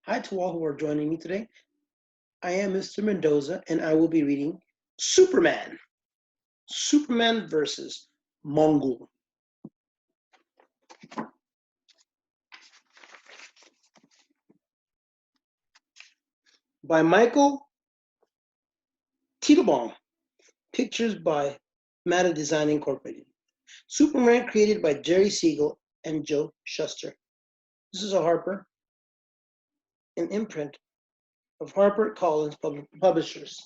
Hi to all who are joining me today. I am Mr. Mendoza and I will be reading Superman. Superman versus Mongul by Michael Titelbaum. Pictures by Meta Design Incorporated. Superman created by Jerry Siegel and Joe Shuster. This is a Harper, an imprint of Harper Collins Publishers.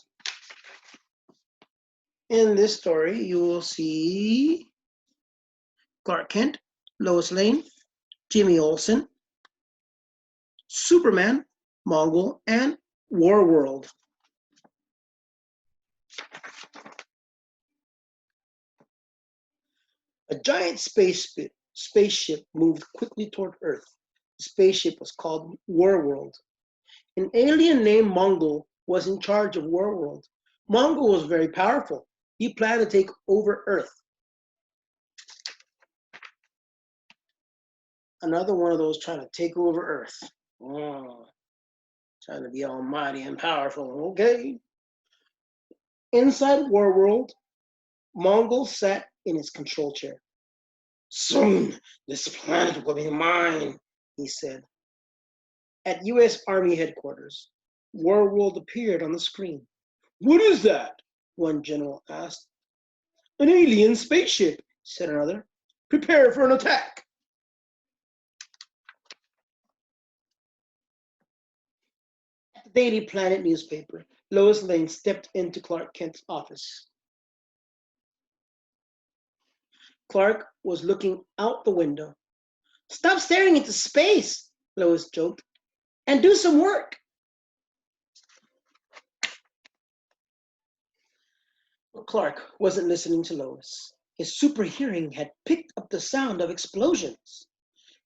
In this story, you will see Clark Kent, Lois Lane, Jimmy Olsen, Superman, Mongol, and Warworld. A giant spaceship moved quickly toward Earth. The spaceship was called Warworld. An alien named Mongul was in charge of Warworld. Mongul was very powerful. He planned to take over Earth. Another one of those trying to take over Earth. Oh, trying to be almighty and powerful. Okay. Inside Warworld, Mongol sat in his control chair. Soon this planet will be mine, he said. At U.S. Army headquarters, Warworld appeared on the screen. What is that? One general asked. An alien spaceship, said another. Prepare for an attack. At the Daily Planet newspaper, Lois Lane stepped into Clark Kent's office. Clark was looking out the window. Stop staring into space, Lois joked, and do some work. But Clark wasn't listening to Lois. His super hearing had picked up the sound of explosions.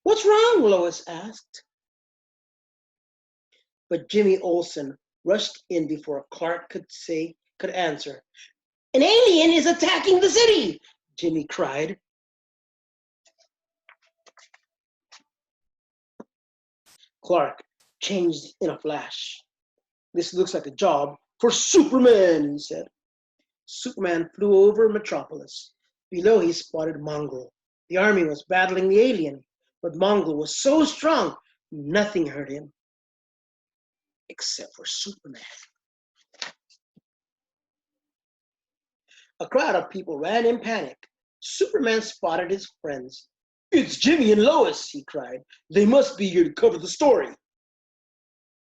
What's wrong? Lois asked. But Jimmy Olsen rushed in before Clark could answer. An alien is attacking the city, Jimmy cried. Clark changed in a flash. This looks like a job for Superman, he said. Superman flew over Metropolis. Below he spotted Mongul. The army was battling the alien, but Mongul was so strong, nothing hurt him. Except for Superman. A crowd of people ran in panic. Superman spotted his friends. It's Jimmy and Lois, he cried. They must be here to cover the story.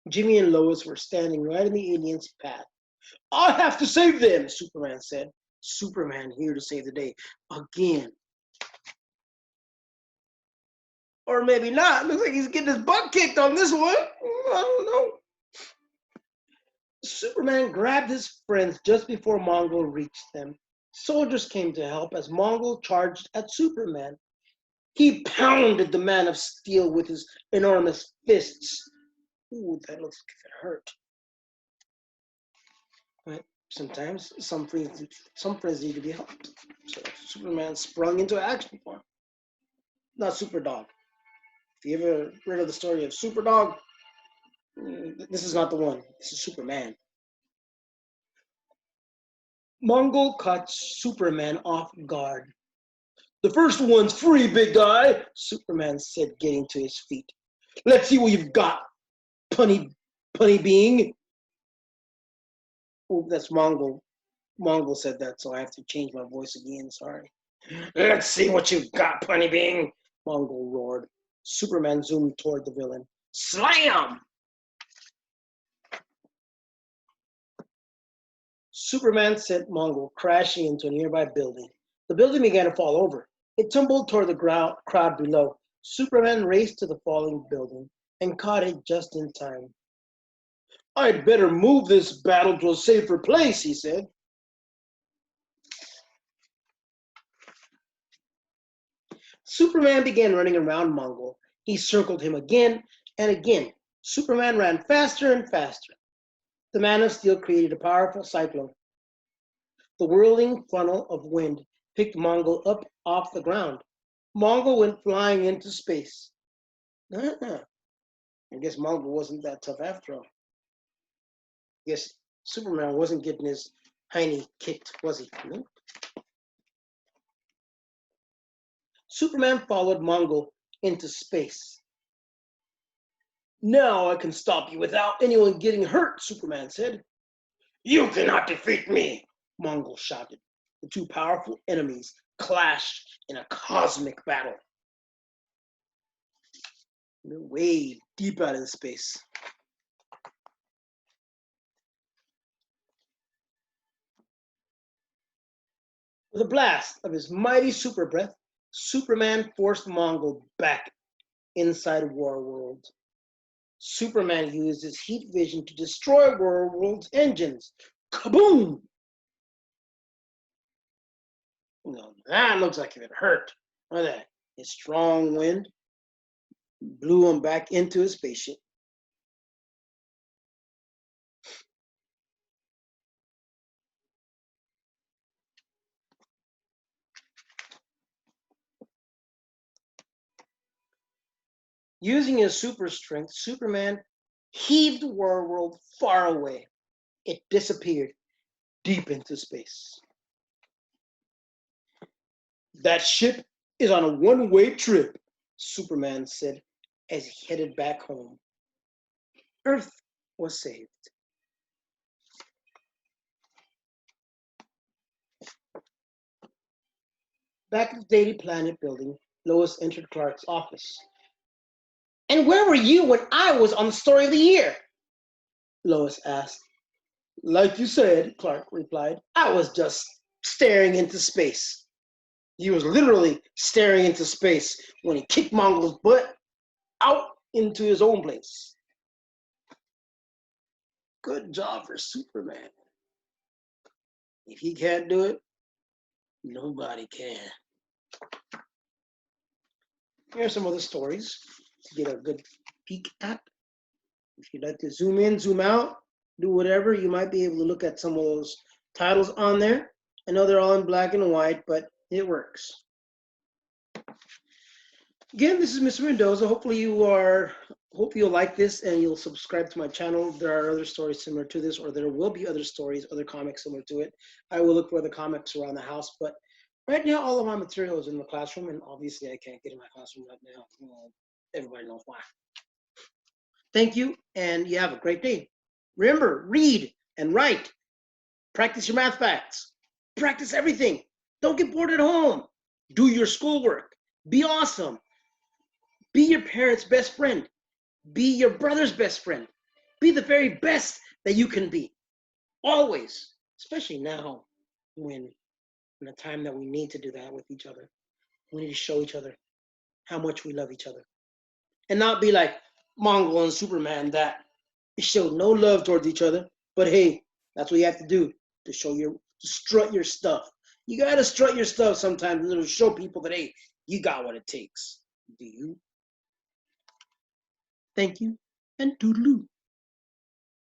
Jimmy and Lois were standing right in the alien's path. I have to save them, Superman said. Superman here to save the day again. Or maybe not. Looks like he's getting his butt kicked on this one. I don't know. Superman grabbed his friends just before Mongul reached them. Soldiers came to help as Mongul charged at Superman. He pounded the Man of Steel with his enormous fists. Ooh, that looks like it hurt. But sometimes some friends need to be helped. So Superman sprung into action for him. Not Super Dog. If you ever read of the story of Super Dog, this is not the one. This is Superman. Mongul caught Superman off guard. The first one's free, big guy, Superman said, getting to his feet. Let's see what you've got, punny being. Oh, that's Mongul. Mongul said that, so I have to change my voice again, sorry. Let's see what you've got, punny being, Mongul roared. Superman zoomed toward the villain. Slam! Superman sent Mongul crashing into a nearby building. The building began to fall over. It tumbled toward the crowd below. Superman raced to the falling building and caught it just in time. I'd better move this battle to a safer place, he said. Superman began running around Mongul. He circled him again and again. Superman ran faster and faster. The Man of Steel created a powerful cyclone. The whirling funnel of wind picked Mongul up off the ground. Mongul went flying into space. I guess Mongul wasn't that tough after all. I guess Superman wasn't getting his hiney kicked, was he? No? Superman followed Mongul into space. Now I can stop you without anyone getting hurt, Superman said. You cannot defeat me, Mongul shouted. The two powerful enemies clashed in a cosmic battle. They're way deep out in space. With a blast of his mighty super breath, Superman forced Mongul back inside Warworld. Superman used his heat vision to destroy Warworld's engines. Kaboom! No, that looks like it hurt. Look at that. His strong wind blew him back into his spaceship. Using his super strength, Superman heaved Warworld far away. It disappeared deep into space. That ship is on a one-way trip, Superman said as he headed back home. Earth was saved. Back at the Daily Planet building, Lois entered Clark's office. And where were you when I was on the Story of the Year? Lois asked. Like you said, Clark replied, I was just staring into space. He was literally staring into space when he kicked Mongul's butt out into his own place. Good job for Superman. If he can't do it, nobody can. Here are some other stories to get a good peek at. If you'd like to zoom in, zoom out, do whatever, you might be able to look at some of those titles on there. I know they're all in black and white, but it works. Again, this is Mr. Mendoza. Hopefully you'll like this and you'll subscribe to my channel. There are other stories similar to this, or there will be other stories, other comics similar to it. I will look for other comics around the house, but right now all of my material is in the classroom, and obviously I can't get in my classroom right now. Well, everybody knows why. Thank you, and you have a great day. Remember, read and write. Practice your math facts. Practice everything. Don't get bored at home. Do your schoolwork. Be awesome. Be your parents' best friend. Be your brother's best friend. Be the very best that you can be. Always, especially now when in a time that we need to do that with each other. We need to show each other how much we love each other. And not be like Mongul and Superman that showed no love towards each other. But hey, that's what you have to do to strut your stuff. You gotta strut your stuff sometimes to show people that, hey, you got what it takes. Do you? Thank you, and toodaloo.